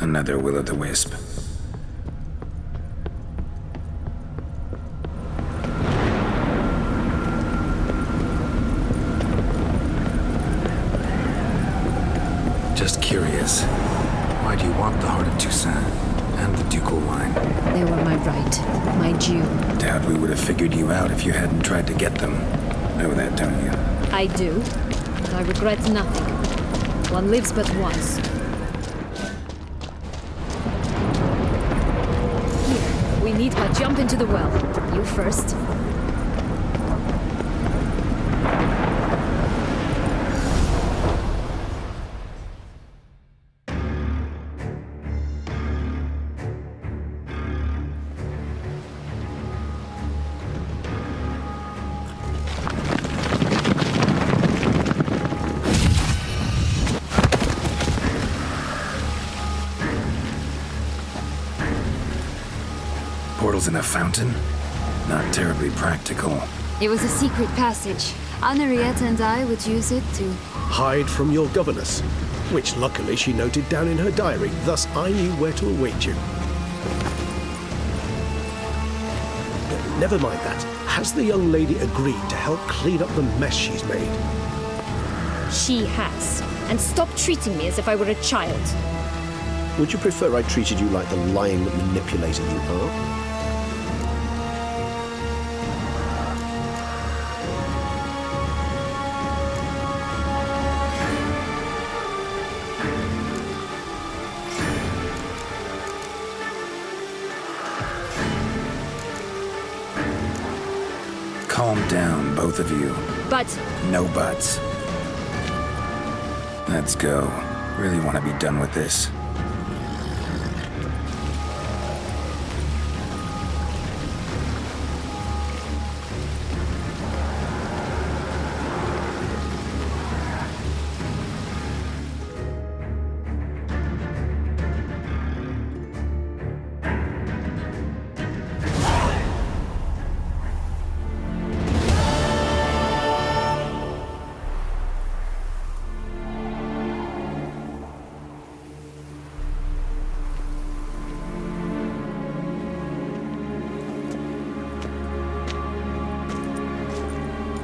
Another will-o'-the-wisp. Just curious. Why do you want the Heart of Toussaint and the ducal wine? They were my right, my due. Doubt we would have figured you out if you hadn't tried to get them. Know that, don't you? I do. I regret nothing. One lives but once. Here, we need but jump into the well. You first. Portals in a fountain? Not terribly practical. It was a secret passage. Henriette and I would use it to... hide from your governess, which luckily she noted down in her diary, thus I knew where to await you. Never mind that. Has the young lady agreed to help clean up the mess she's made? She has. And stop treating me as if I were a child. Would you prefer I treated you like the lying manipulator you are? Calm down, both of you. But... No buts. Let's go. Really want to be done with this.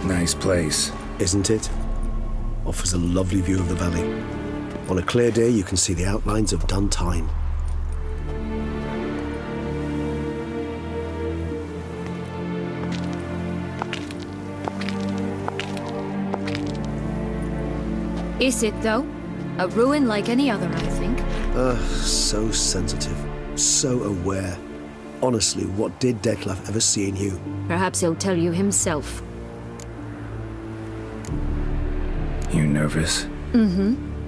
Nice place. Isn't it? Offers a lovely view of the valley. On a clear day, you can see the outlines of done time. Is it, though? A ruin like any other, I think. So sensitive. So aware. Honestly, what did Detlef ever see in you? Perhaps he'll tell you himself. You nervous?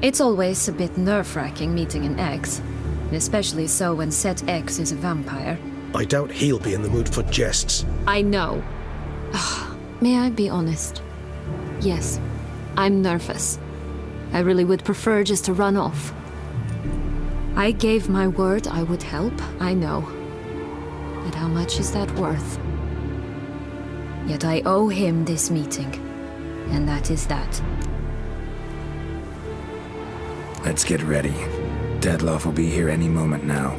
It's always a bit nerve-wracking meeting an ex. Especially so when said ex is a vampire. I doubt he'll be in the mood for jests. I know. May I be honest? Yes, I'm nervous. I really would prefer just to run off. I gave my word I would help, I know. But how much is that worth? Yet I owe him this meeting. And that is that. Let's get ready. Detlef will be here any moment now.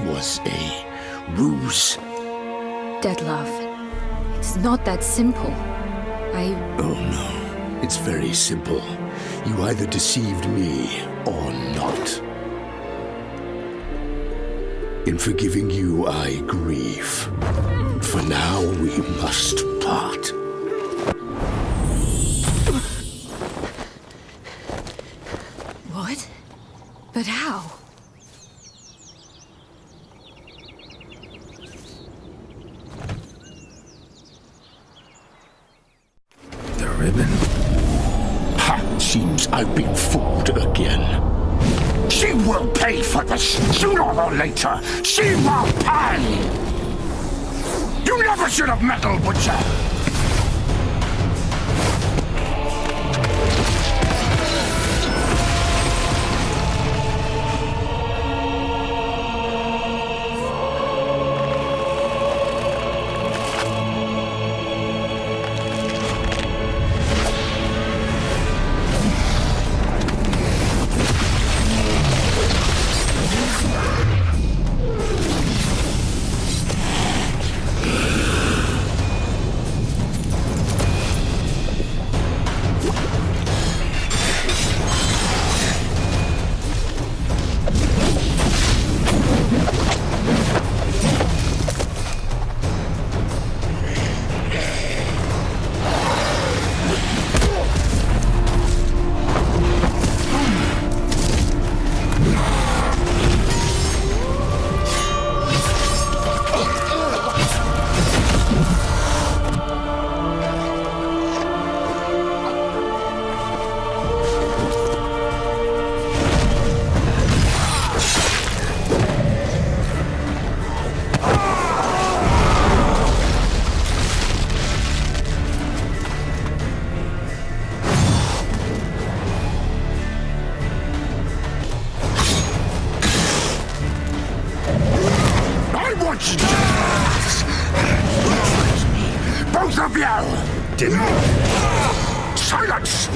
was a ruse. Dead love. It's not that simple. Oh no, it's very simple. You either deceived me or not. In forgiving you, I grieve. For now, we must part. What? But how? The ribbon? Ha! Seems I've been fooled again. She will pay for this, sooner or later. She will pay! You never should have meddled, Butcher! Both of you! Silence!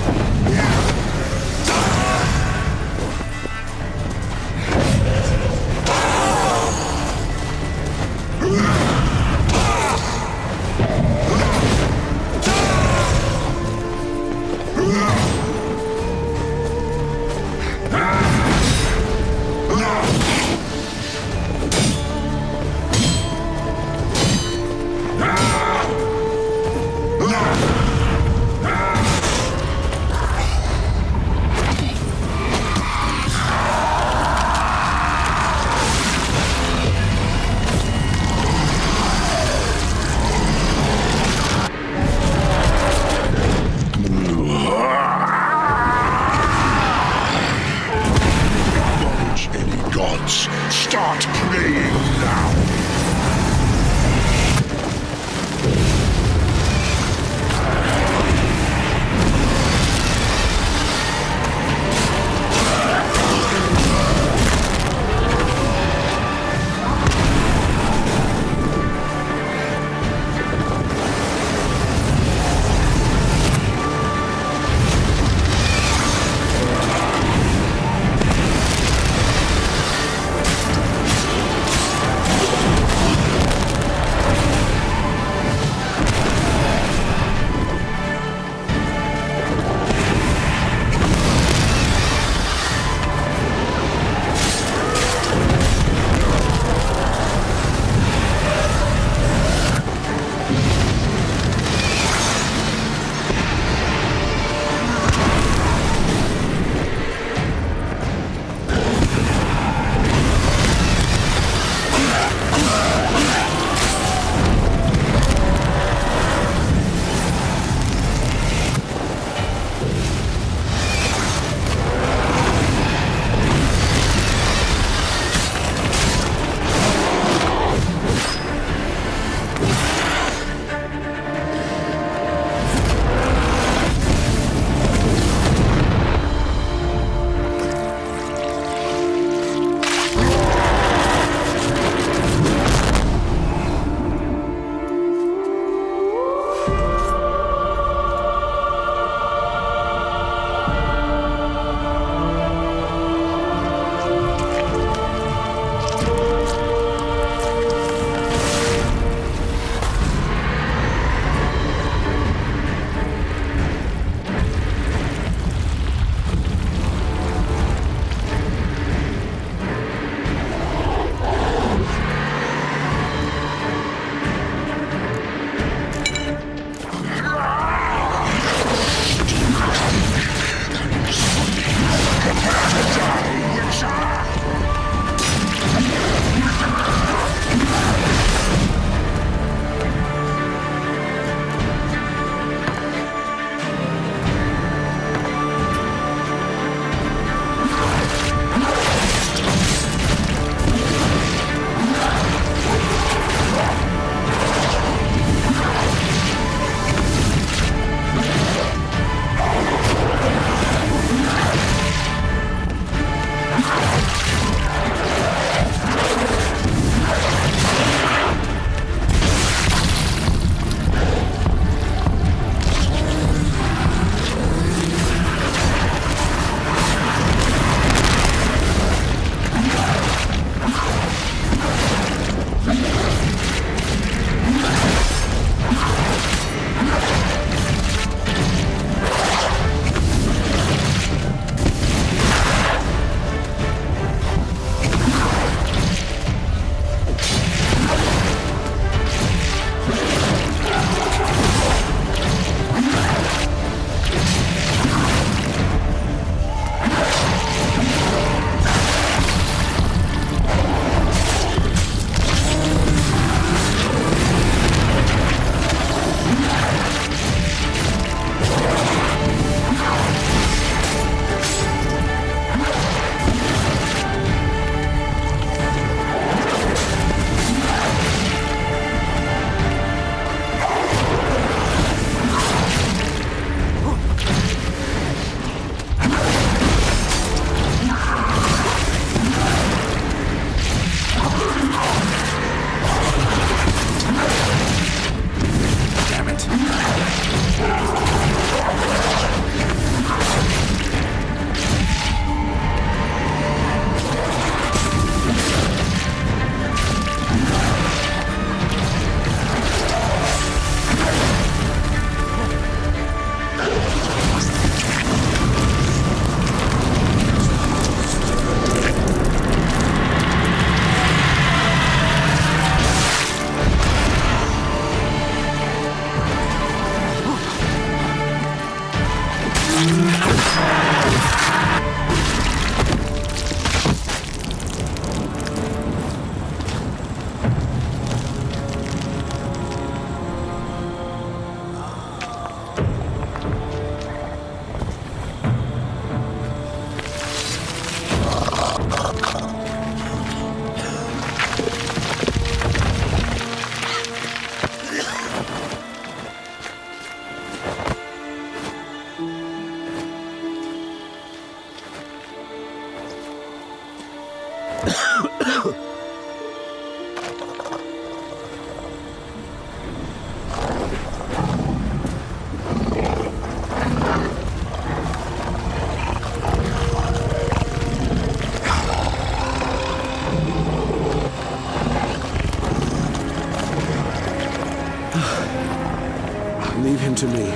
Leave him to me.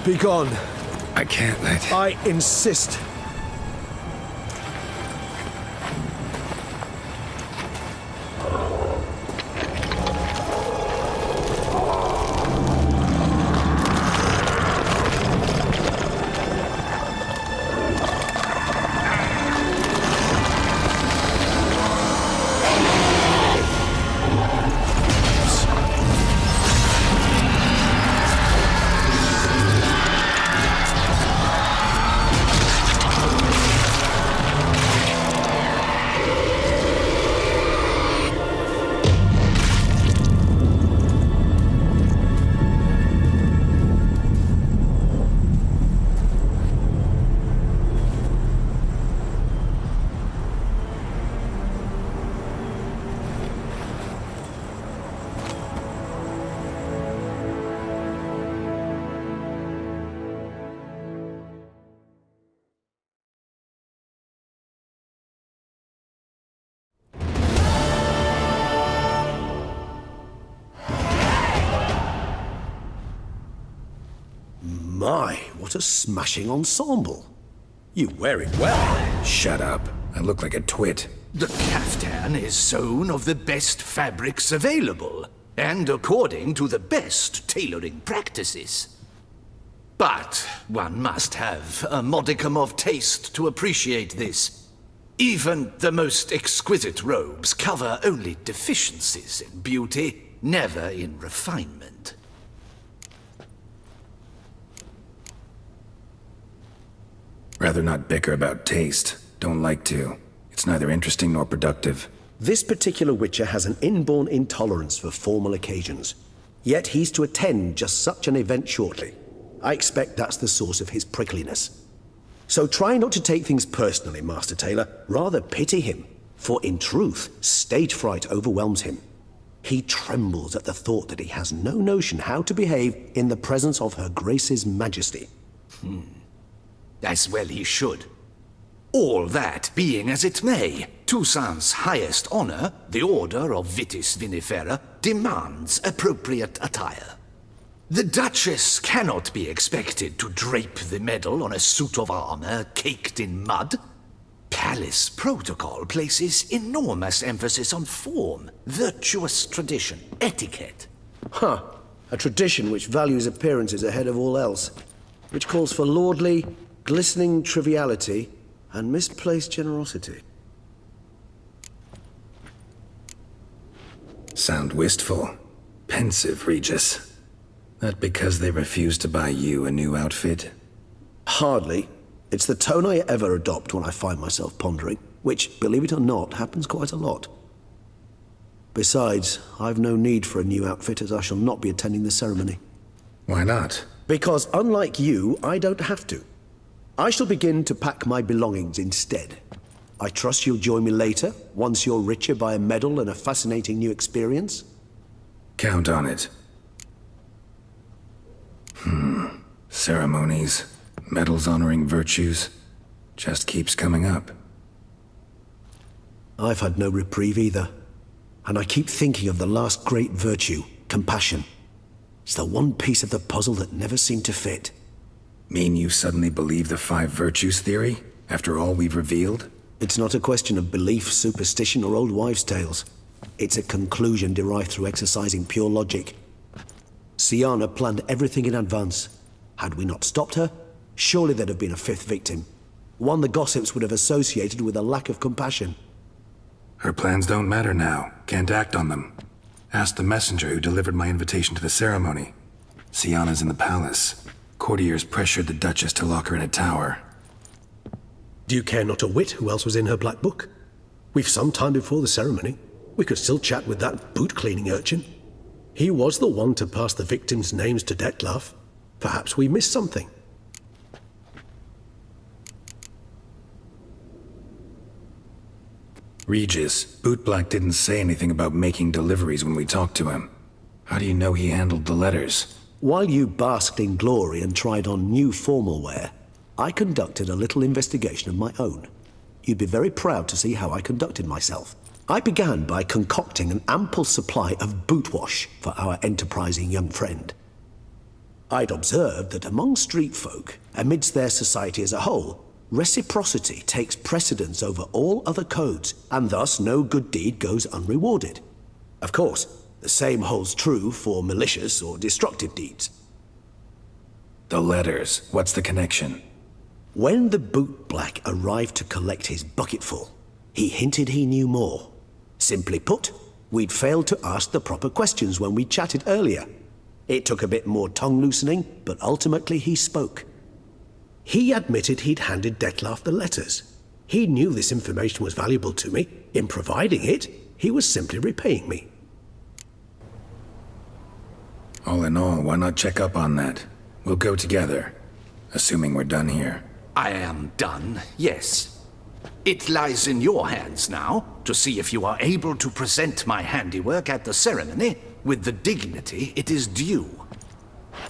Be gone. I can't let... I insist. My, what a smashing ensemble. You wear it well. Shut up. I look like a twit. The caftan is sewn of the best fabrics available, and according to the best tailoring practices. But one must have a modicum of taste to appreciate this. Even the most exquisite robes cover only deficiencies in beauty, never in refinement. Rather not bicker about taste. Don't like to. It's neither interesting nor productive. This particular Witcher has an inborn intolerance for formal occasions. Yet he's to attend just such an event shortly. I expect that's the source of his prickliness. So try not to take things personally, Master Taylor. Rather pity him. For in truth, stage fright overwhelms him. He trembles at the thought that he has no notion how to behave in the presence of Her Grace's Majesty. As well he should. All that being as it may, Toussaint's highest honor, the Order of Vitis Vinifera, demands appropriate attire. The Duchess cannot be expected to drape the medal on a suit of armor caked in mud. Palace protocol places enormous emphasis on form, virtuous tradition, etiquette. Huh. A tradition which values appearances ahead of all else. Which calls for lordly, glistening triviality and misplaced generosity. Sound wistful. Pensive, Regis. That because they refused to buy you a new outfit? Hardly. It's the tone I ever adopt when I find myself pondering, which, believe it or not, happens quite a lot. Besides, I've no need for a new outfit as I shall not be attending the ceremony. Why not? Because unlike you, I don't have to. I shall begin to pack my belongings instead. I trust you'll join me later, once you're richer by a medal and a fascinating new experience? Count on it. Ceremonies, medals honoring virtues, just keeps coming up. I've had no reprieve either. And I keep thinking of the last great virtue, compassion. It's the one piece of the puzzle that never seemed to fit. Mean you suddenly believe the 5 virtues theory, after all we've revealed? It's not a question of belief, superstition, or old wives' tales. It's a conclusion derived through exercising pure logic. Syanna planned everything in advance. Had we not stopped her, surely there'd have been a 5th victim. One the gossips would have associated with a lack of compassion. Her plans don't matter now. Can't act on them. Ask the messenger who delivered my invitation to the ceremony. Syanna's in the palace. Courtiers pressured the Duchess to lock her in a tower. Do you care not a whit who else was in her black book? We've some time before the ceremony. We could still chat with that boot-cleaning urchin. He was the one to pass the victims' names to Dettlaff. Perhaps we missed something. Regis, Bootblack didn't say anything about making deliveries when we talked to him. How do you know he handled the letters? While you basked in glory and tried on new formal wear, I conducted a little investigation of my own. You'd be very proud to see how I conducted myself. I began by concocting an ample supply of boot wash for our enterprising young friend. I'd observed that among street folk, amidst their society as a whole, reciprocity takes precedence over all other codes, and thus no good deed goes unrewarded. Of course, the same holds true for malicious or destructive deeds. The letters, what's the connection? When the bootblack arrived to collect his bucketful, he hinted he knew more. Simply put, we'd failed to ask the proper questions when we chatted earlier. It took a bit more tongue-loosening, but ultimately he spoke. He admitted he'd handed Dettlaff the letters. He knew this information was valuable to me. In providing it, he was simply repaying me. All in all, why not check up on that? We'll go together, assuming we're done here. I am done, yes. It lies in your hands now to see if you are able to present my handiwork at the ceremony with the dignity it is due.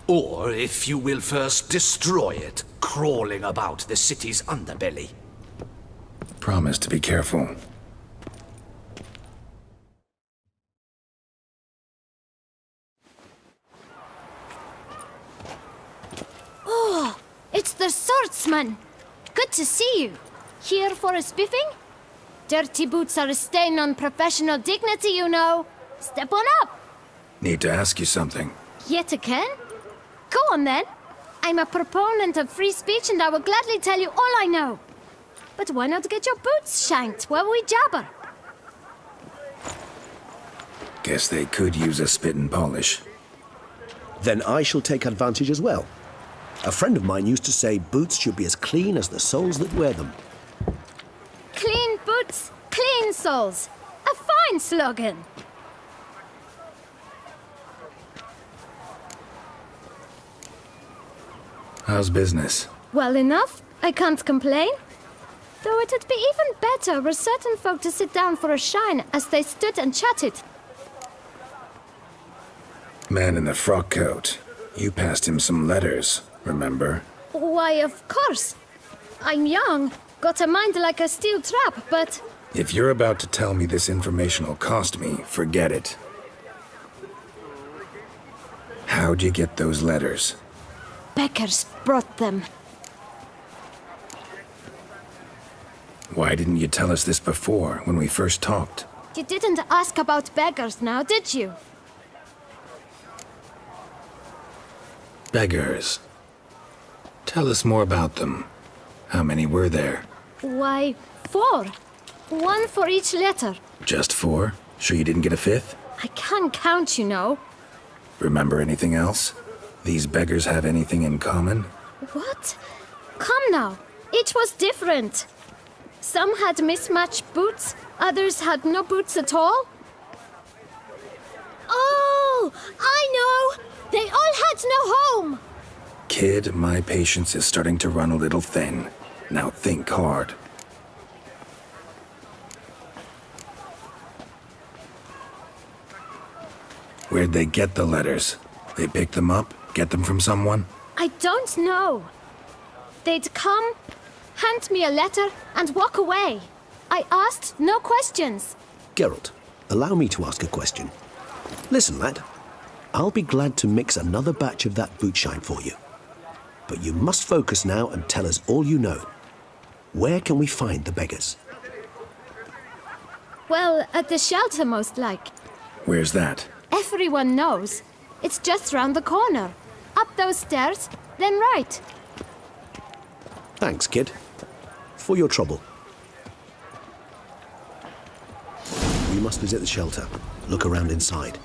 Or if you will first destroy it, crawling about the city's underbelly. Promise to be careful. It's the swordsman! Good to see you. Here for a spiffing? Dirty boots are a stain on professional dignity, you know. Step on up. Need to ask you something. Yet again? Go on then. I'm a proponent of free speech and I will gladly tell you all I know. But why not get your boots shanked while we jabber? Guess they could use a spit and polish. Then I shall take advantage as well. A friend of mine used to say boots should be as clean as the soles that wear them. Clean boots, clean soles. A fine slogan. How's business? Well enough. I can't complain. Though it'd be even better were certain folk to sit down for a shine as they stood and chatted. Man in the frock coat. You passed him some letters, remember? Why, of course. I'm young, got a mind like a steel trap, but... If you're about to tell me this information will cost me, forget it. How'd you get those letters? Beggars brought them. Why didn't you tell us this before, when we first talked? You didn't ask about beggars now, did you? Beggars. Tell us more about them. How many were there? Why, 4. 1 for each letter. Just 4? Sure you didn't get a 5th? I can't count, you know. Remember anything else? These beggars have anything in common? What? Come now. Each was different. Some had mismatched boots, others had no boots at all. Oh, I know! They all had no home! Kid, my patience is starting to run a little thin. Now think hard. Where'd they get the letters? They pick them up? Get them from someone? I don't know. They'd come, hand me a letter, and walk away. I asked no questions. Geralt, allow me to ask a question. Listen, lad. I'll be glad to mix another batch of that bootshine for you. But you must focus now and tell us all you know. Where can we find the beggars? Well, at the shelter, most like. Where's that? Everyone knows. It's just round the corner. Up those stairs, then right. Thanks, kid. For your trouble. We must visit the shelter. Look around inside.